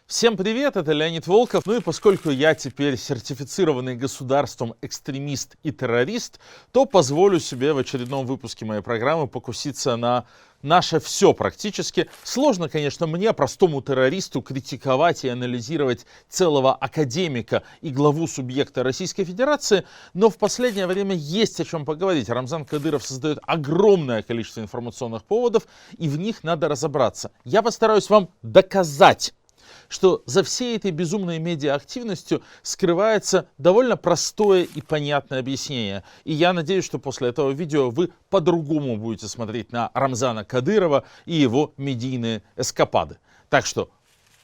Всем привет, это Леонид Волков. Ну и поскольку я теперь сертифицированный государством экстремист и террорист, то позволю себе в очередном выпуске моей программы покуситься на наше все практически. Сложно, конечно, мне, простому террористу, критиковать и анализировать целого академика и главу субъекта Российской Федерации, но в последнее время есть о чем поговорить. Рамзан Кадыров создает огромное количество информационных поводов, и в них надо разобраться. Я постараюсь вам доказать, что за всей этой безумной медиа-активностью скрывается довольно простое и понятное объяснение. И я надеюсь, что после этого видео вы по-другому будете смотреть на Рамзана Кадырова и его медийные эскапады. Так что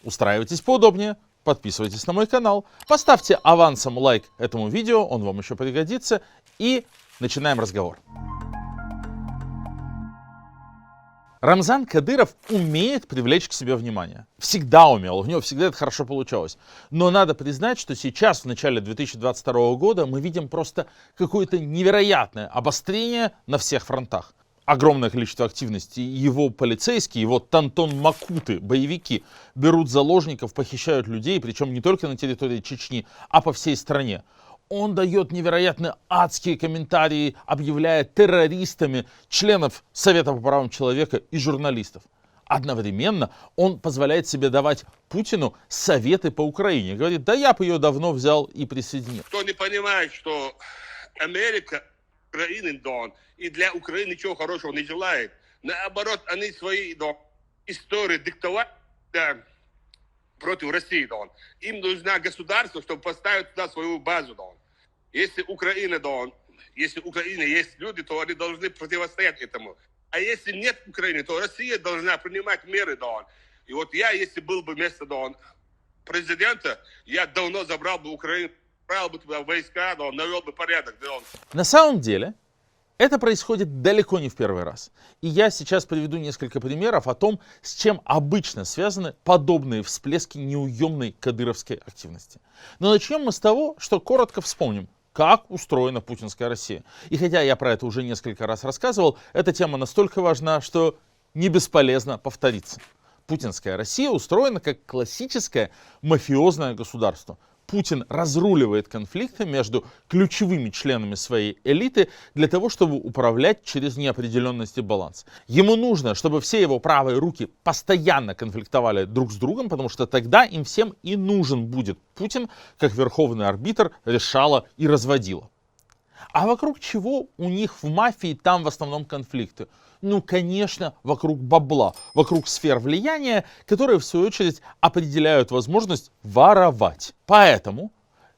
устраивайтесь поудобнее, подписывайтесь на мой канал, поставьте авансом лайк этому видео, он вам еще пригодится, и начинаем разговор. Рамзан Кадыров умеет привлечь к себе внимание. Всегда умел, у него всегда это хорошо получалось. Но надо признать, что сейчас, в начале 2022 года, мы видим просто какое-то невероятное обострение на всех фронтах. Огромное количество активности. Его полицейские, его тантон-макуты, боевики, берут заложников, похищают людей, причем не только на территории Чечни, а по всей стране. Он дает невероятно адские комментарии, объявляя террористами членов Совета по правам человека и журналистов. Одновременно он позволяет себе давать Путину советы по Украине. Говорит, да я бы ее давно взял и присоединил. Кто не понимает, что Америка Украины, и для Украины ничего хорошего не желает. Наоборот, они свои истории диктовать против России. Им нужно государство, чтобы поставить туда свою базу. Если Украина, если в Украине есть люди, то они должны противостоять этому. А если нет Украины, то Россия должна принимать меры. И вот я, если был бы вместо президента, я давно забрал бы Украину, отправил бы туда войска, навел бы порядок. На самом деле, это происходит далеко не в первый раз. И я сейчас приведу несколько примеров о том, с чем обычно связаны подобные всплески неуемной кадыровской активности. Но начнем мы с того, что коротко вспомним, как устроена путинская Россия. И хотя я про это уже несколько раз рассказывал, эта тема настолько важна, что не бесполезно повториться. Путинская Россия устроена как классическое мафиозное государство. Путин разруливает конфликты между ключевыми членами своей элиты для того, чтобы управлять через неопределенность и баланс. Ему нужно, чтобы все его правые руки постоянно конфликтовали друг с другом, потому что тогда им всем и нужен будет Путин, как верховный арбитр решала и разводила. А вокруг чего у них в мафии там в основном конфликты? Ну, конечно, вокруг бабла, вокруг сфер влияния, которые, в свою очередь, определяют возможность воровать. Поэтому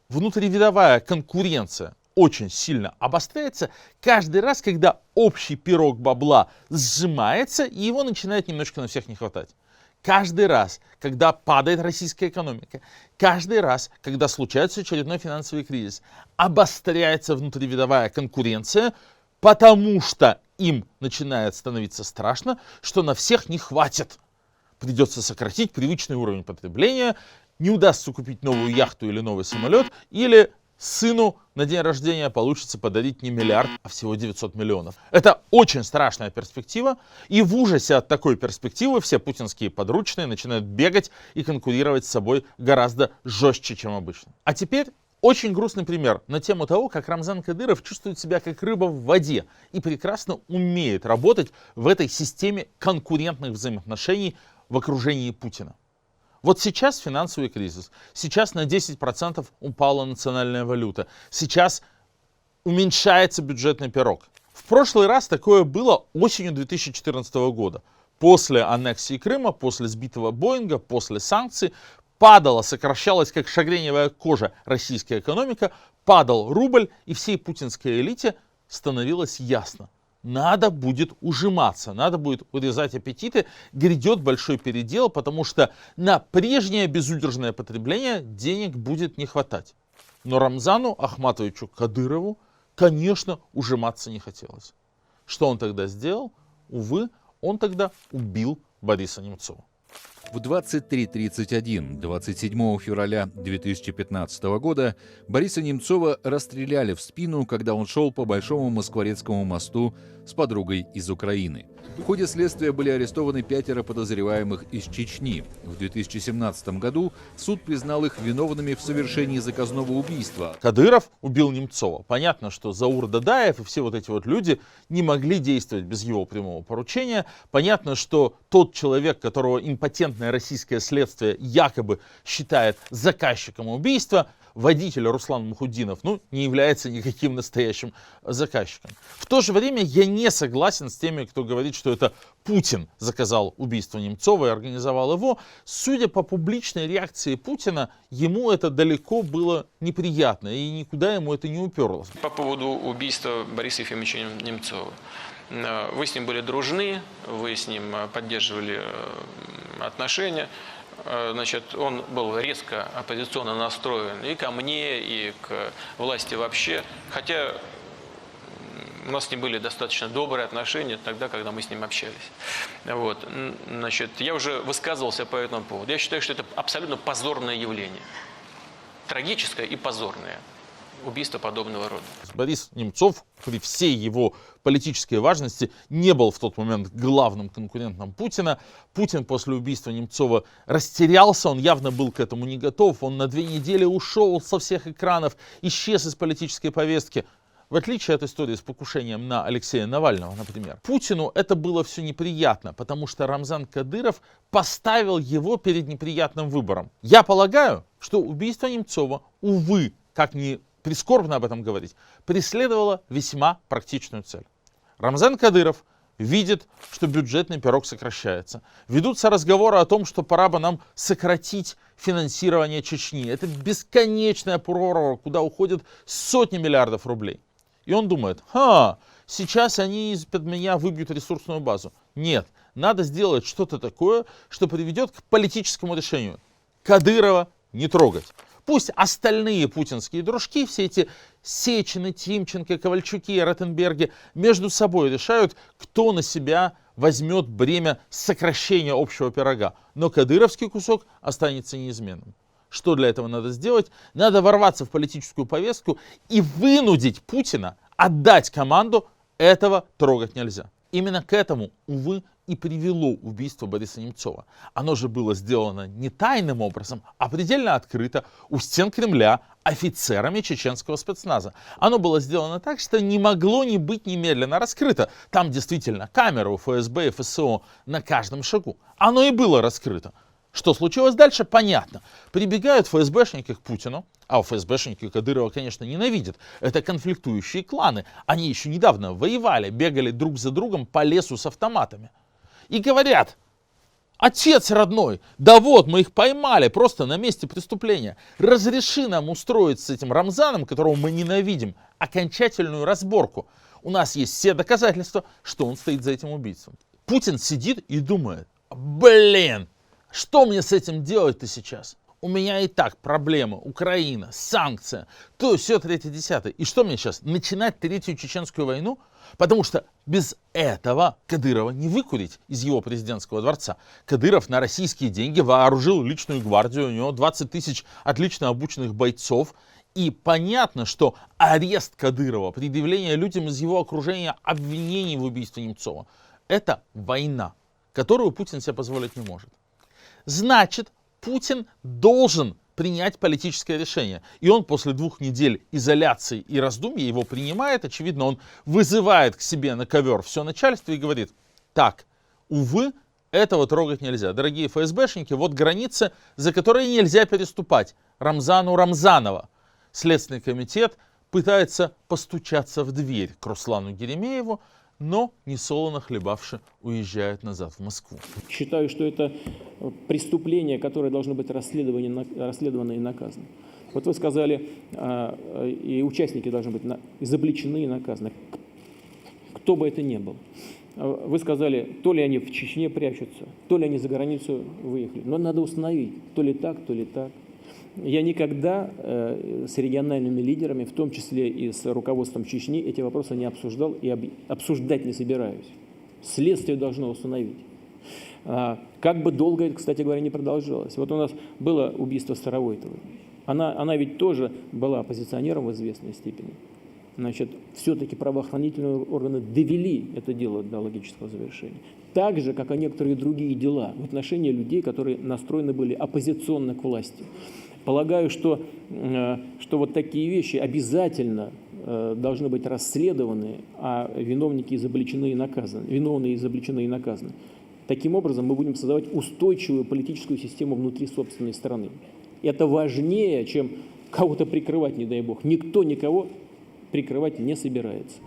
внутривидовая конкуренция очень сильно обостряется каждый раз, когда общий пирог бабла сжимается, и его начинает немножко на всех не хватать. Каждый раз, когда падает российская экономика, каждый раз, когда случается очередной финансовый кризис, обостряется внутривидовая конкуренция, потому что им начинает становиться страшно, что на всех не хватит. Придется сократить привычный уровень потребления, не удастся купить новую яхту или новый самолет, или сыну на день рождения получится подарить не миллиард, а всего 900 миллионов. Это очень страшная перспектива, и в ужасе от такой перспективы все путинские подручные начинают бегать и конкурировать с собой гораздо жестче, чем обычно. А теперь очень грустный пример на тему того, как Рамзан Кадыров чувствует себя как рыба в воде и прекрасно умеет работать в этой системе конкурентных взаимоотношений в окружении Путина. Вот сейчас финансовый кризис, сейчас на 10% упала национальная валюта, сейчас уменьшается бюджетный пирог. В прошлый раз такое было осенью 2014 года. После аннексии Крыма, после сбитого Боинга, после санкций, падала, сокращалась как шагреневая кожа российская экономика, падал рубль, и всей путинской элите становилось ясно. Надо будет ужиматься, надо будет урезать аппетиты, грядет большой передел, потому что на прежнее безудержное потребление денег будет не хватать. Но Рамзану Ахматовичу Кадырову, конечно, ужиматься не хотелось. Что он тогда сделал? Увы, он тогда убил Бориса Немцова. В 23:31 27 февраля 2015 года Бориса Немцова расстреляли в спину, когда он шел по Большому Москворецкому мосту с подругой из Украины. В ходе следствия были арестованы 5 подозреваемых из Чечни. В 2017 году суд признал их виновными в совершении заказного убийства. Кадыров убил Немцова. Понятно, что Заур Дадаев и все вот эти вот люди не могли действовать без его прямого поручения. Понятно, что тот человек, которого импотентное российское следствие якобы считает заказчиком убийства, водитель Руслан Мухуддинов, не является никаким настоящим заказчиком. В то же время я не согласен с теми, кто говорит, что это Путин заказал убийство Немцова и организовал его. Судя по публичной реакции Путина, ему это далеко было неприятно, и никуда ему это не уперлось. По поводу убийства Бориса Ефимовича Немцова. Вы с ним были дружны, вы с ним поддерживали отношения. Значит, он был резко оппозиционно настроен и ко мне, и к власти вообще. Хотя у нас с ним были достаточно добрые отношения тогда, когда мы с ним общались. Вот. Значит, я уже высказывался по этому поводу. Я считаю, что это абсолютно позорное явление. Трагическое и позорное. Убийство подобного рода. Борис Немцов при всей его политической важности не был в тот момент главным конкурентом Путина. Путин после убийства Немцова растерялся, он явно был к этому не готов. Он на 2 недели ушел со всех экранов, исчез из политической повестки. В отличие от истории с покушением на Алексея Навального, например. Путину это было все неприятно, потому что Рамзан Кадыров поставил его перед неприятным выбором. Я полагаю, что убийство Немцова, увы, как ни прискорбно об этом говорить, преследовала весьма практичную цель. Рамзан Кадыров видит, что бюджетный пирог сокращается. Ведутся разговоры о том, что пора бы нам сократить финансирование Чечни. Это бесконечная прорва, куда уходят сотни миллиардов рублей. И он думает, сейчас они из-под меня выбьют ресурсную базу. Нет, надо сделать что-то такое, что приведет к политическому решению. Кадырова не трогать. Пусть остальные путинские дружки, все эти Сечины, Тимченко, Ковальчуки и Ротенберги между собой решают, кто на себя возьмет бремя сокращения общего пирога. Но кадыровский кусок останется неизменным. Что для этого надо сделать? Надо ворваться в политическую повестку и вынудить Путина отдать команду «этого трогать нельзя». Именно к этому, увы, и привело убийство Бориса Немцова. Оно же было сделано не тайным образом, а предельно открыто у стен Кремля офицерами чеченского спецназа. Оно было сделано так, что не могло не быть немедленно раскрыто. Там действительно камеры у ФСБ и ФСО на каждом шагу. Оно и было раскрыто. Что случилось дальше, понятно. Прибегают ФСБшники к Путину, а ФСБшники Кадырова, конечно, ненавидят. Это конфликтующие кланы. Они еще недавно воевали, бегали друг за другом по лесу с автоматами. И говорят, отец родной, да вот, мы их поймали просто на месте преступления. Разреши нам устроить с этим Рамзаном, которого мы ненавидим, окончательную разборку. У нас есть все доказательства, что он стоит за этим убийцем. Путин сидит и думает, что мне с этим делать-то сейчас? У меня и так проблема, Украина, санкция, то все 3-10. И что мне сейчас, начинать 3-ю чеченскую войну? Потому что без этого Кадырова не выкурить из его президентского дворца. Кадыров на российские деньги вооружил личную гвардию, у него 20 тысяч отлично обученных бойцов. И понятно, что арест Кадырова, предъявление людям из его окружения обвинений в убийстве Немцова, это война, которую Путин себе позволить не может. Значит, Путин должен принять политическое решение. И он после 2 недель изоляции и раздумья его принимает. Очевидно, он вызывает к себе на ковер все начальство и говорит, так, увы, этого трогать нельзя. Дорогие ФСБшники, вот границы, за которые нельзя переступать. Рамзану Рамзанова. Следственный комитет пытается постучаться в дверь к Руслану Еремееву, но несолоно хлебавши уезжают назад в Москву. Считаю, что это преступление, которое должно быть расследовано и наказано. Вот вы сказали, и участники должны быть изобличены и наказаны. Кто бы это ни был. Вы сказали, то ли они в Чечне прячутся, то ли они за границу выехали. Но надо установить, то ли так, то ли так. Я никогда с региональными лидерами, в том числе и с руководством Чечни, эти вопросы не обсуждал и обсуждать не собираюсь. Следствие должно установить. Как бы долго это, кстати говоря, не продолжалось. Вот у нас было убийство Старовойтовой. Она ведь тоже была оппозиционером в известной степени. Значит, все-таки правоохранительные органы довели это дело до логического завершения. Так же, как и некоторые другие дела в отношении людей, которые настроены были оппозиционно к власти. Полагаю, что вот такие вещи обязательно должны быть расследованы, а виновники изобличены и наказаны, виновные изобличены и наказаны. Таким образом, мы будем создавать устойчивую политическую систему внутри собственной страны. Это важнее, чем кого-то прикрывать, не дай бог. Никто никого прикрывать не собирается.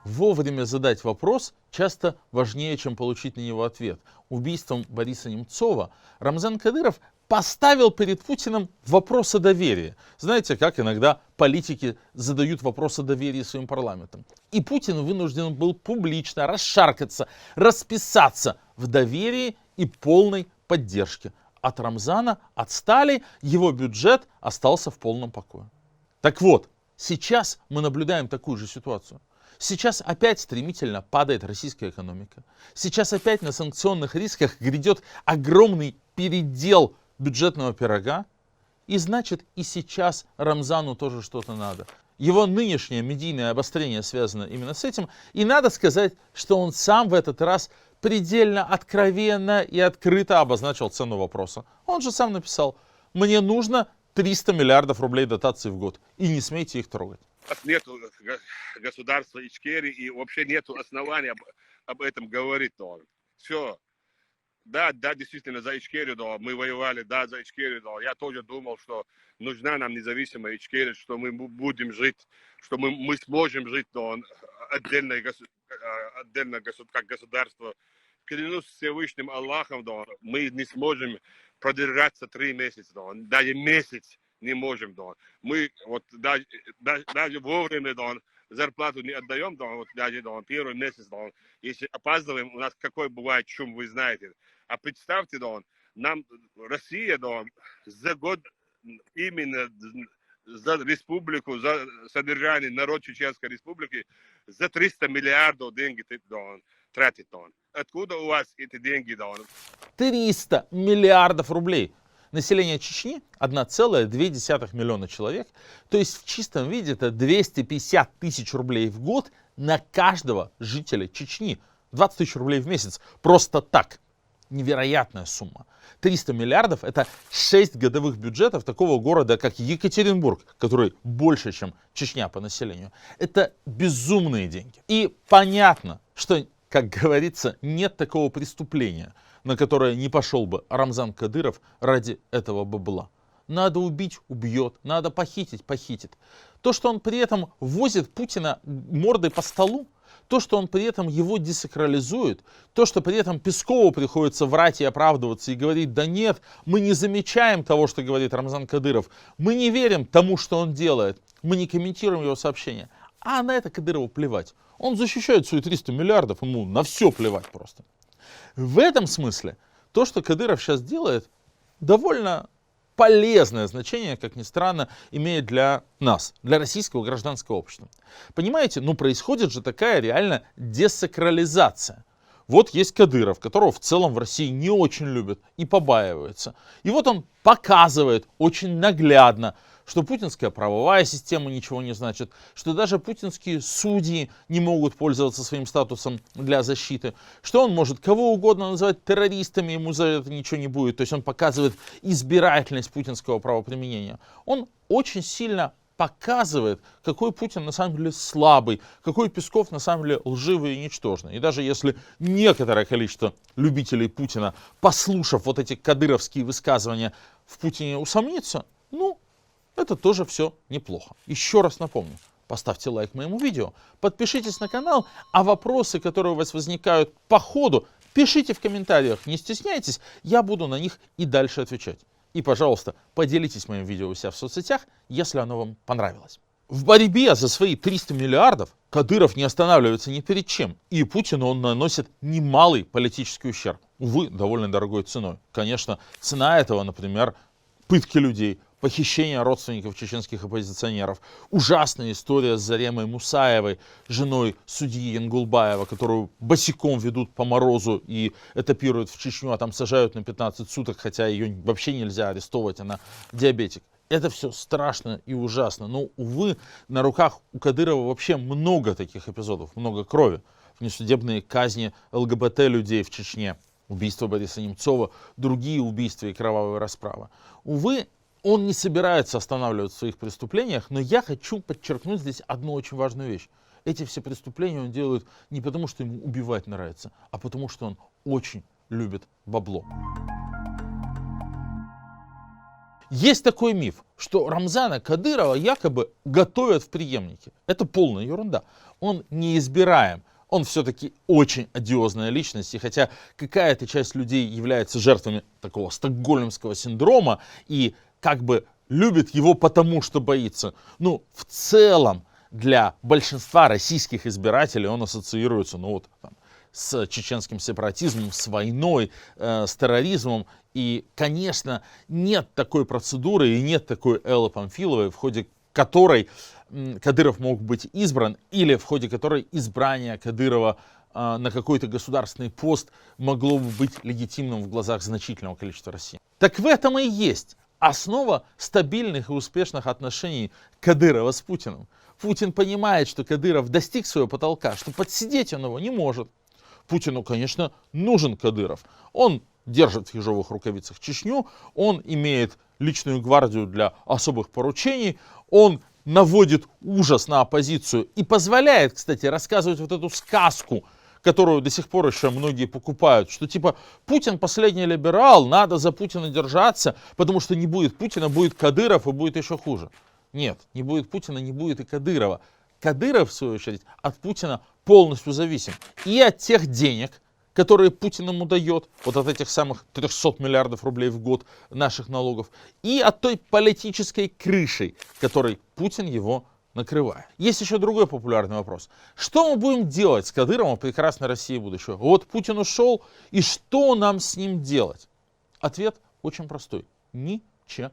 Вовремя задать вопрос часто важнее, чем получить на него ответ. Убийством Бориса Немцова Рамзан Кадыров поставил перед Путиным вопрос о доверии. Знаете, как иногда политики задают вопрос о доверии своим парламентам. И Путин вынужден был публично расшаркаться, расписаться в доверии и полной поддержке. От Рамзана отстали, его бюджет остался в полном покое. Так вот, сейчас мы наблюдаем такую же ситуацию. Сейчас опять стремительно падает российская экономика. Сейчас опять на санкционных рисках грядет огромный передел бюджетного пирога. И значит, и сейчас Рамзану тоже что-то надо. Его нынешнее медийное обострение связано именно с этим. И надо сказать, что он сам в этот раз предельно откровенно и открыто обозначил цену вопроса. Он же сам написал: «Мне нужно 300 миллиардов рублей дотаций в год. И не смейте их трогать». Нет государства Ичкерии и вообще нет оснований об этом говорить. Все. Да, действительно, за Ичкерию, да, мы воевали, да, за Ичкерию, да. Я тоже думал, что нужна нам независимая Ичкерия, что мы будем жить, что мы сможем жить, да, отдельно как государство. Клянусь Всевышним Аллахом, да, мы не сможем продержаться 3 месяца, да, даже месяц не можем, да. Мы вот даже вовремя, да, зарплату не отдаем, да, вот даже, да, первый месяц, да, если опаздываем, у нас какой бывает шум, вы знаете. А представьте, да, нам Россия, да, за год именно за республику, за содержание народ Чеченской республики за 300 миллиардов деньги, да, тратит, да. Откуда у вас эти деньги, да? 300 миллиардов рублей. Население Чечни 1,2 миллиона человек. То есть в чистом виде это 250 тысяч рублей в год на каждого жителя Чечни. 20 тысяч рублей в месяц. Просто так. Невероятная сумма. 300 миллиардов это 6 годовых бюджетов такого города, как Екатеринбург, который больше, чем Чечня по населению. Это безумные деньги. И понятно, что, как говорится, нет такого преступления, на которое не пошел бы Рамзан Кадыров ради этого бабла. Надо убить — убьет, надо похитить — похитит. То, что он при этом возит Путина мордой по столу, то, что он при этом его десакрализует, то, что при этом Пескову приходится врать и оправдываться и говорить: да нет, мы не замечаем того, что говорит Рамзан Кадыров, мы не верим тому, что он делает, мы не комментируем его сообщения. А на это Кадырову плевать. Он защищает свои 300 миллиардов, ему на все плевать просто. В этом смысле то, что Кадыров сейчас делает, довольно полезное значение, как ни странно, имеет для нас, для российского гражданского общества. Понимаете, происходит же такая реально десакрализация. Вот есть Кадыров, которого в целом в России не очень любят и побаиваются. И вот он показывает очень наглядно, что путинская правовая система ничего не значит, что даже путинские судьи не могут пользоваться своим статусом для защиты, что он может кого угодно называть террористами, ему за это ничего не будет. То есть он показывает избирательность путинского правоприменения. Он очень сильно показывает, какой Путин на самом деле слабый, какой Песков на самом деле лживый и ничтожный. И даже если некоторое количество любителей Путина, послушав вот эти кадыровские высказывания, в Путине усомнится, это тоже все неплохо. Еще раз напомню, поставьте лайк моему видео, подпишитесь на канал, а вопросы, которые у вас возникают по ходу, пишите в комментариях, не стесняйтесь, я буду на них и дальше отвечать. И, пожалуйста, поделитесь моим видео у себя в соцсетях, если оно вам понравилось. В борьбе за свои 300 миллиардов Кадыров не останавливается ни перед чем, и Путину он наносит немалый политический ущерб. Увы, довольно дорогой ценой. Конечно, цена этого, например, пытки людей, похищение родственников чеченских оппозиционеров, ужасная история с Заремой Мусаевой, женой судьи Янгулбаева, которую босиком ведут по морозу и этапируют в Чечню, а там сажают на 15 суток, хотя ее вообще нельзя арестовывать, она диабетик. Это все страшно и ужасно. Но, увы, на руках у Кадырова вообще много таких эпизодов, много крови. Внесудебные казни ЛГБТ-людей в Чечне, убийство Бориса Немцова, другие убийства и кровавые расправы. Увы, он не собирается останавливаться в своих преступлениях, но я хочу подчеркнуть здесь одну очень важную вещь. Эти все преступления он делает не потому, что ему убивать нравится, а потому, что он очень любит бабло. Есть такой миф, что Рамзана Кадырова якобы готовят в преемнике. Это полная ерунда. Он неизбираем. Он все-таки очень одиозная личность. И хотя какая-то часть людей является жертвами такого стокгольмского синдрома и как бы любит его потому, что боится, ну, в целом для большинства российских избирателей он ассоциируется, ну, вот, там, с чеченским сепаратизмом, с войной, с терроризмом. И, конечно, нет такой процедуры и нет такой Эллы Памфиловой, в ходе которой Кадыров мог быть избран, или в ходе которой избрание Кадырова на какой-то государственный пост могло бы быть легитимным в глазах значительного количества россиян. Так в этом и есть основа стабильных и успешных отношений Кадырова с Путиным. Путин понимает, что Кадыров достиг своего потолка, что подсидеть он его не может. Путину, конечно, нужен Кадыров. Он держит в ежовых рукавицах Чечню, он имеет личную гвардию для особых поручений, он наводит ужас на оппозицию и позволяет, кстати, рассказывать вот эту сказку, которую до сих пор еще многие покупают, что типа Путин последний либерал, надо за Путина держаться, потому что не будет Путина, будет Кадыров и будет еще хуже. Нет, не будет Путина, не будет и Кадырова. Кадыров, в свою очередь, от Путина полностью зависим. И от тех денег, которые Путин ему дает, вот от этих самых 300 миллиардов рублей в год наших налогов, и от той политической крыши, которой Путин его накрывает. Есть еще другой популярный вопрос. Что мы будем делать с Кадыровым в прекрасной России будущего? Вот Путин ушел, и что нам с ним делать? Ответ очень простой. Ничего.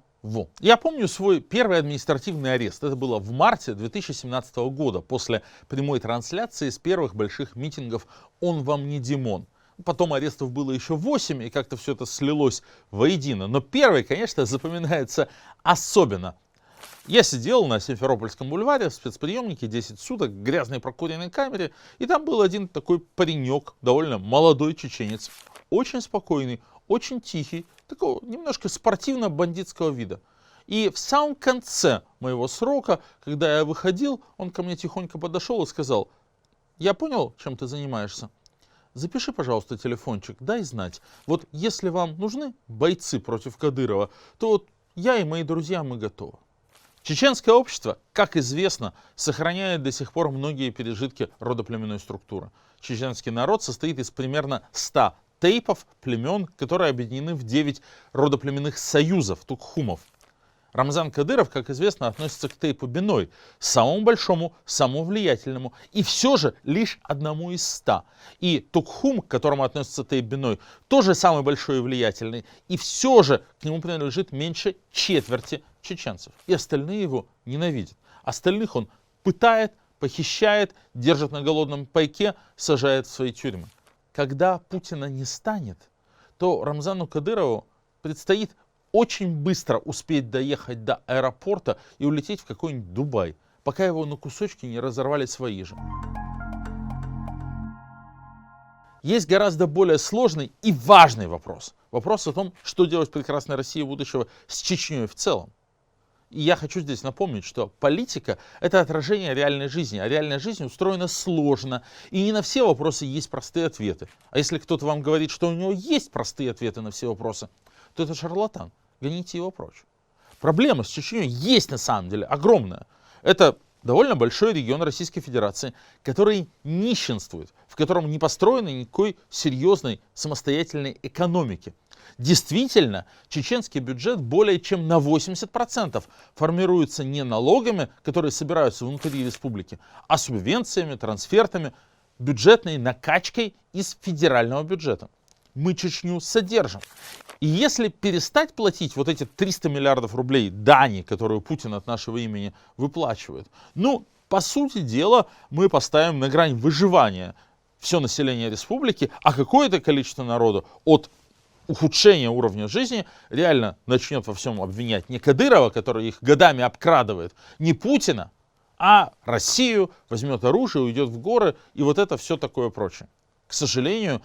Я помню свой первый административный арест. Это было в марте 2017 года, после прямой трансляции с первых больших митингов «Он вам не Димон». Потом арестов было еще 8, и как-то все это слилось воедино. Но первый, конечно, запоминается особенно. Я сидел на Симферопольском бульваре в спецприемнике 10 суток в грязной прокуренной камере, и там был один такой паренек, довольно молодой чеченец, очень спокойный, очень тихий, такого немножко спортивно-бандитского вида. И в самом конце моего срока, когда я выходил, он ко мне тихонько подошел и сказал: «Я понял, чем ты занимаешься. Запиши, пожалуйста, телефончик, дай знать. Вот если вам нужны бойцы против Кадырова, то вот я и мои друзья, мы готовы». Чеченское общество, как известно, сохраняет до сих пор многие пережитки родоплеменной структуры. Чеченский народ состоит из примерно 100 тейпов племен, которые объединены в 9 родоплеменных союзов, тукхумов. Рамзан Кадыров, как известно, относится к тейпу Биной, самому большому, самому влиятельному, и все же лишь одному из 100. И тукхум, к которому относится тейп Биной, тоже самый большой и влиятельный, и все же к нему принадлежит меньше четверти чеченцев. И остальные его ненавидят. Остальных он пытает, похищает, держит на голодном пайке, сажает в свои тюрьмы. Когда Путина не станет, то Рамзану Кадырову предстоит очень быстро успеть доехать до аэропорта и улететь в какой-нибудь Дубай, пока его на кусочки не разорвали свои же. Есть гораздо более сложный и важный вопрос. Вопрос о том, что делать в прекрасной России будущего с Чечней в целом. И я хочу здесь напомнить, что политика — это отражение реальной жизни, а реальная жизнь устроена сложно, и не на все вопросы есть простые ответы. А если кто-то вам говорит, что у него есть простые ответы на все вопросы, то это шарлатан, гоните его прочь. Проблема с Чечней есть на самом деле огромная. Это довольно большой регион Российской Федерации, который нищенствует, в котором не построено никакой серьезной самостоятельной экономики. Действительно, чеченский бюджет более чем на 80% формируется не налогами, которые собираются внутри республики, а субвенциями, трансфертами, бюджетной накачкой из федерального бюджета. Мы Чечню содержим. И если перестать платить вот эти 300 миллиардов рублей дани, которую Путин от нашего имени выплачивает, ну, по сути дела, мы поставим на грань выживания все население республики, а какое-то количество народу от ухудшения уровня жизни реально начнет во всем обвинять не Кадырова, который их годами обкрадывает, не Путина, а Россию, возьмет оружие, уйдет в горы и вот это все такое прочее. К сожалению,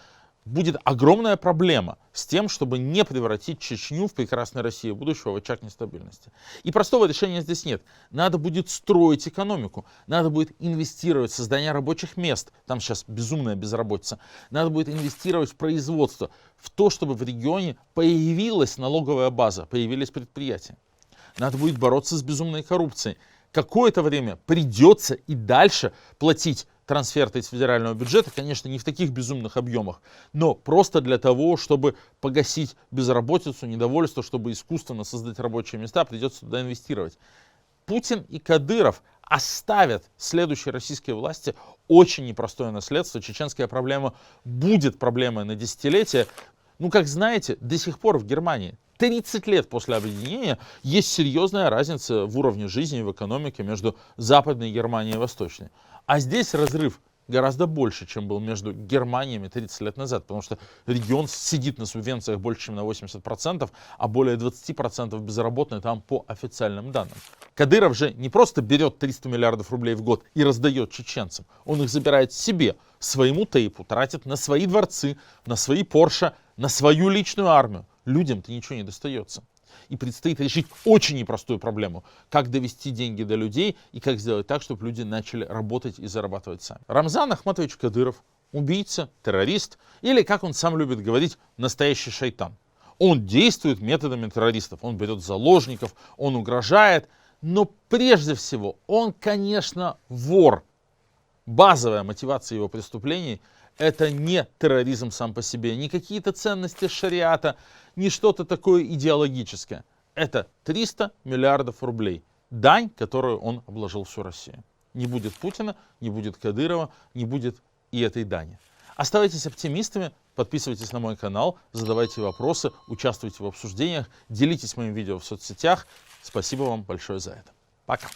будет огромная проблема с тем, чтобы не превратить Чечню в прекрасной Россию будущего в очаг нестабильности. И простого решения здесь нет. Надо будет строить экономику, надо будет инвестировать в создание рабочих мест, там сейчас безумная безработица, надо будет инвестировать в производство, в то, чтобы в регионе появилась налоговая база, появились предприятия. Надо будет бороться с безумной коррупцией. Какое-то время придется и дальше платить трансферты из федерального бюджета, конечно, не в таких безумных объемах, но просто для того, чтобы погасить безработицу, недовольство, чтобы искусственно создать рабочие места, придется туда инвестировать. Путин и Кадыров оставят следующей российской власти очень непростое наследство. Чеченская проблема будет проблемой на десятилетия. Ну, как знаете, до сих пор в Германии 30 лет после объединения есть серьезная разница в уровне жизни и в экономике между Западной Германией и Восточной. А здесь разрыв гораздо больше, чем был между Германиями 30 лет назад, потому что регион сидит на субвенциях больше, чем на 80%, а более 20% безработные там по официальным данным. Кадыров же не просто берет 300 миллиардов рублей в год и раздает чеченцам, он их забирает себе, своему тейпу, тратит на свои дворцы, на свои Порше, на свою личную армию. Людям-то ничего не достается. И предстоит решить очень непростую проблему. Как довести деньги до людей и как сделать так, чтобы люди начали работать и зарабатывать сами. Рамзан Ахматович Кадыров – убийца, террорист или, как он сам любит говорить, настоящий шайтан. Он действует методами террористов. Он берет заложников, он угрожает. Но прежде всего он, конечно, вор. Базовая мотивация его преступлений – это не терроризм сам по себе, не какие-то ценности шариата, не что-то такое идеологическое. Это 300 миллиардов рублей. Дань, которую он обложил всю Россию. Не будет Путина, не будет Кадырова, не будет и этой дани. Оставайтесь оптимистами, подписывайтесь на мой канал, задавайте вопросы, участвуйте в обсуждениях, делитесь моим видео в соцсетях. Спасибо вам большое за это. Пока.